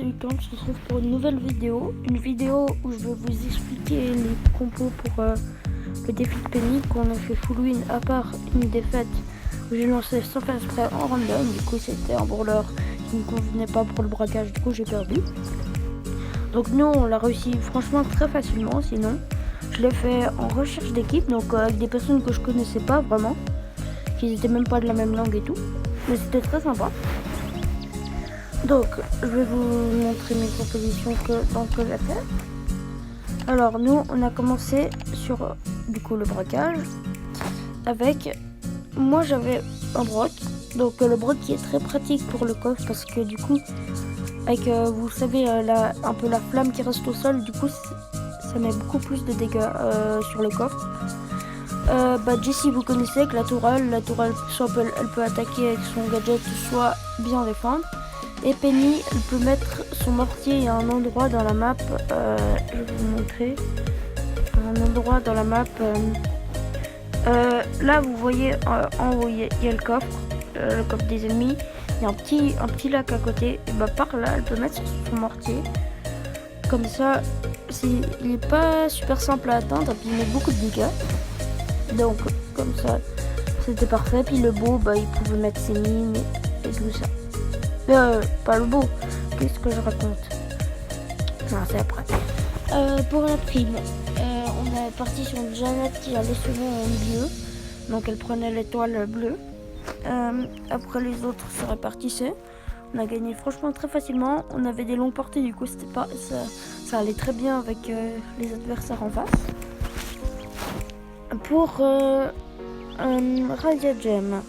salut tout le monde, on se retrouve pour une nouvelle vidéo. Une vidéo où je vais vous expliquer les compos pour le défi de Penny qu'on a fait full win, à part une défaite où j'ai lancé sans faire exprès en random. Du coup c'était un brawler qui ne convenait pas pour le braquage, du coup j'ai perdu. Donc nous on l'a réussi franchement très facilement, sinon je l'ai fait en recherche d'équipe, donc avec des personnes que je connaissais pas vraiment, qui n'étaient même pas de la même langue et tout, mais c'était très sympa. Donc, je vais vous montrer mes propositions que j'ai fait. Alors, nous, on a commencé sur, du coup, le braquage avec... Moi, j'avais un broc. Donc, le broc qui est très pratique pour le coffre parce que, du coup, avec, vous savez, un peu la flamme qui reste au sol, du coup, ça met beaucoup plus de dégâts sur le coffre. Jessie, vous connaissez avec la tourelle. La tourelle, soit elle peut attaquer avec son gadget, soit bien défendre. Et Penny, elle peut mettre son mortier à un endroit dans la map, je vais vous montrer, un endroit dans la map, là vous voyez en haut il y a le coffre des ennemis, il y a un petit lac à côté, et par là elle peut mettre son mortier, comme ça il n'est pas super simple à atteindre, et puis il met beaucoup de dégâts, donc comme ça c'était parfait. Puis le beau, il pouvait mettre ses mines et tout ça. Pas le beau, qu'est-ce que je raconte? Non, c'est après. Pour la prime, on est parti sur une Jeannette qui allait souvent en bleu, donc elle prenait l'étoile bleue. Après les autres se répartissaient. On a gagné franchement très facilement. On avait des longues portées, du coup c'était pas ça allait très bien avec les adversaires en face. Pour Radia Gem,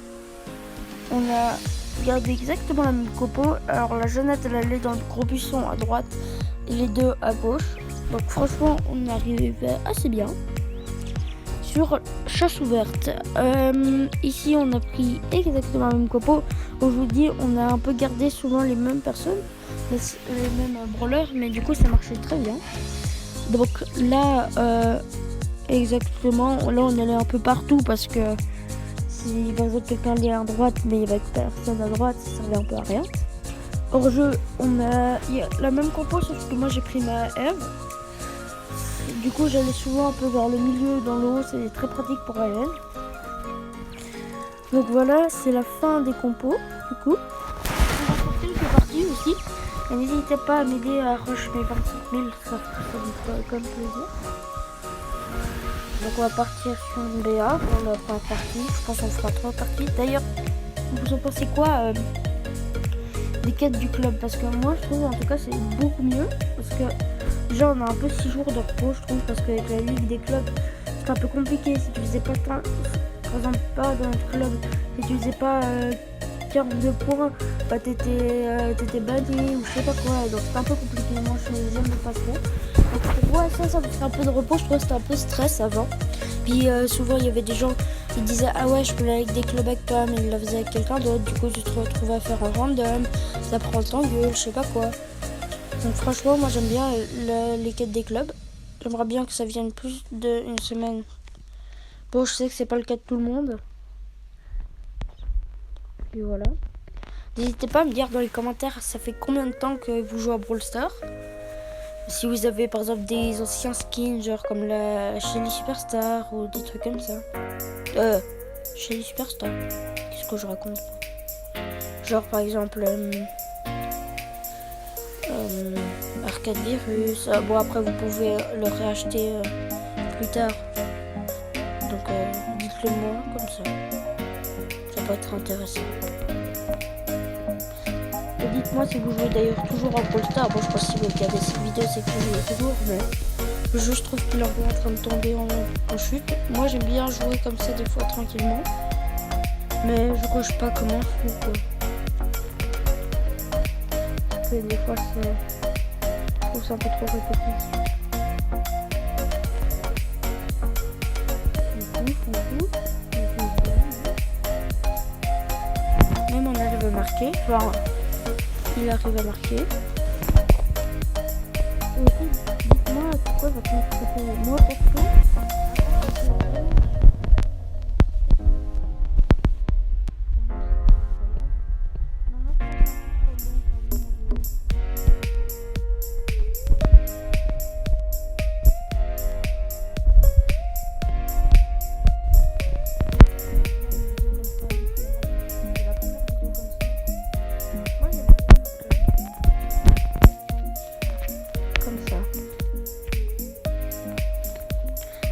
on a gardé exactement la même compo. Alors la Jeannette elle allait dans le gros buisson à droite et les deux à gauche. Donc franchement on arrivait assez bien. Sur chasse ouverte, ici on a pris exactement la même compo. Où je vous dis, on a un peu gardé souvent les mêmes personnes, les mêmes brawlers, mais du coup ça marchait très bien. Donc là exactement, là on allait un peu partout parce que si par exemple quelqu'un allait à droite mais il y avait personne à droite, ça servait un peu à rien. Hors jeu, il y a la même compo sauf que moi j'ai pris ma Eve. Du coup j'allais souvent un peu vers le milieu, dans le haut, c'est très pratique pour elle. Donc voilà, c'est la fin des compos du coup. On va faire quelques parties aussi. Et n'hésitez pas à m'aider à rush mes 25 000, ça me ferait comme plaisir. Donc on va partir sur une BA pour la première partie. Je pense qu'on fera 3 parties. D'ailleurs, vous en pensez quoi des quêtes du club? Parce que moi je trouve en tout cas c'est beaucoup mieux. Parce que déjà on a un peu 6 jours de repos je trouve. Parce qu'avec la ligue des clubs c'est un peu compliqué. Si tu faisais pas par exemple pas dans notre club, si tu faisais pas 42 points, t'étais banni ou je sais pas quoi. Donc c'est un peu compliqué. Moi j'aime pas trop. Donc ouais, ça me fait un peu de repos. Je trouve que c'était un peu stress avant. Puis souvent il y avait des gens qui disaient ah ouais je peux aller avec des clubs avec toi, mais ils le faisaient avec quelqu'un d'autre. Du coup tu te retrouves à faire un random, ça prend le temps gueule, je sais pas quoi. Donc franchement moi j'aime bien les quêtes des clubs. J'aimerais bien que ça vienne plus d'une semaine. Bon, je sais que c'est pas le cas de tout le monde. Et voilà. N'hésitez pas à me dire dans les commentaires ça fait combien de temps que vous jouez à Brawl Stars. Si vous avez par exemple des anciens skins, genre comme la Shelly Superstar ou des trucs comme ça. Shelly Superstar. Qu'est-ce que je raconte? Genre par exemple Arcade Virus. Bon après vous pouvez le réacheter plus tard. Donc dites-le moi comme ça. Ça peut être intéressant. Et dites-moi si vous jouez d'ailleurs toujours en Brawl Stars. Bon je pense que si vous regardez cette vidéo c'est que vous jouez toujours, mais le jeu je trouve qu'il est en train de tomber en chute. Moi j'aime bien jouer comme ça des fois tranquillement. Mais je coche pas comment ou quoi. Parce que des fois je trouve ça un peu trop répétitif. Même on arrive à marquer. Enfin, il arrive à marquer. Et aussi, dites-moi pourquoi votre match préféré. Moi perso,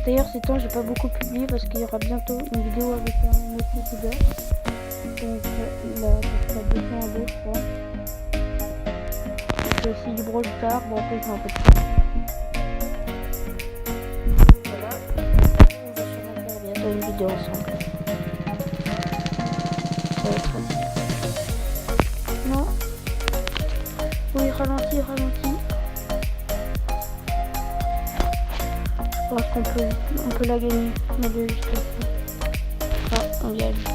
D'ailleurs, ces temps, j'ai pas beaucoup publié parce qu'il y aura bientôt une vidéo avec un autre youtubeur. Donc, il a 200 abos, je crois. Je fais aussi du Brawl Stars. Bon, après, je fais un peu de tout. Voilà. On va sûrement faire bientôt une vidéo ensemble. Ça va être facile. Non. Oui, ralentis. Je pense qu'on peut la gagner. On a juste ici. Ah, on y arrive.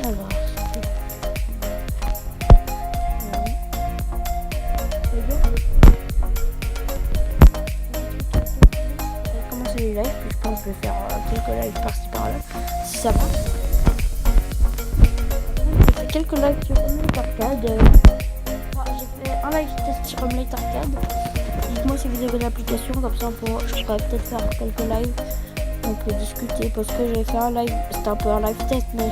Alors, j'ai commencé les lives, puis je pense que je vais faire quelques lives par-ci par-là, si ça va. J'ai fait quelques lives sur Humlate Arcade. J'ai fait un live test sur Humlate Arcade. Dites-moi si vous avez l'application, comme ça je pourrais peut-être faire quelques lives. On peut discuter parce que j'avais fait un live, c'était un peu un live test, mais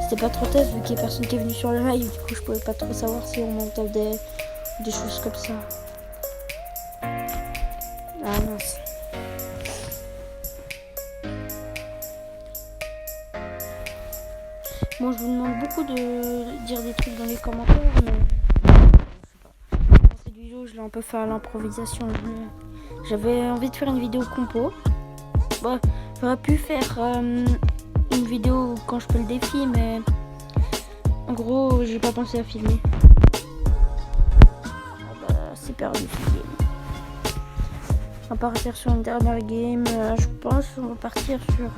c'était pas trop test vu qu'il y a personne qui est venu sur le live. Du coup, je pouvais pas trop savoir si on entendait des choses comme ça. Ah mince. Bon, je vous demande beaucoup de dire des trucs dans les commentaires, mais dans cette vidéo, je l'ai un peu fait à l'improvisation. J'avais envie de faire une vidéo compo. Bon, j'aurais pu faire une vidéo quand je fais le défi, mais en gros, j'ai pas pensé à filmer. Ah bah, c'est perdu ce game. On va partir sur une dernière game. Je pense qu'on va partir sur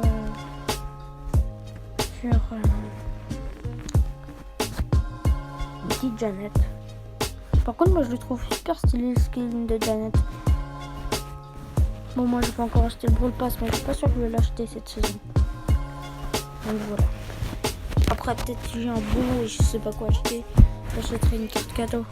petite Janet. Par contre, moi je le trouve super stylé le skin de Janet. Bon, moi j'ai pas encore acheté le Brawl Pass, mais je suis pas sûr que je vais l'acheter cette saison. Donc voilà. Après, peut-être si j'ai un bon et je sais pas quoi acheter, j'achèterai une carte cadeau.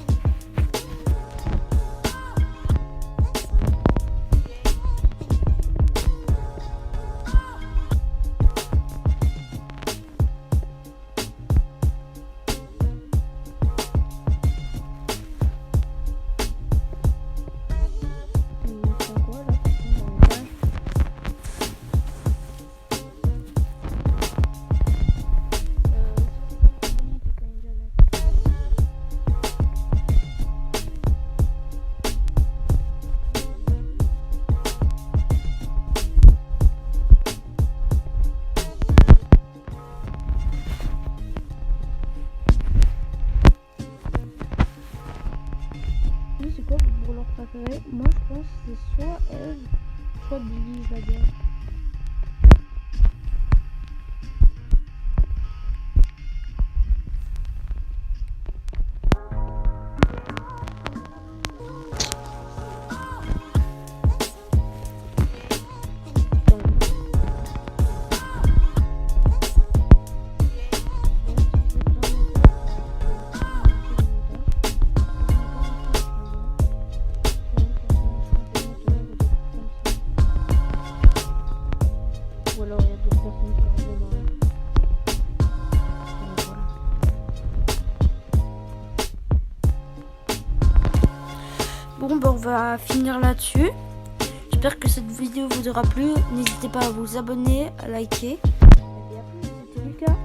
C'est quoi votre brawler préféré? Moi je pense que c'est soit Eve, soit Billy, je la dirais. Ou alors il y a d'autres personnes qui regardent dans voilà. Bon, ben on va finir là-dessus. J'espère que cette vidéo vous aura plu. N'hésitez pas à vous abonner, à liker. Et à plus, c'était Lucas.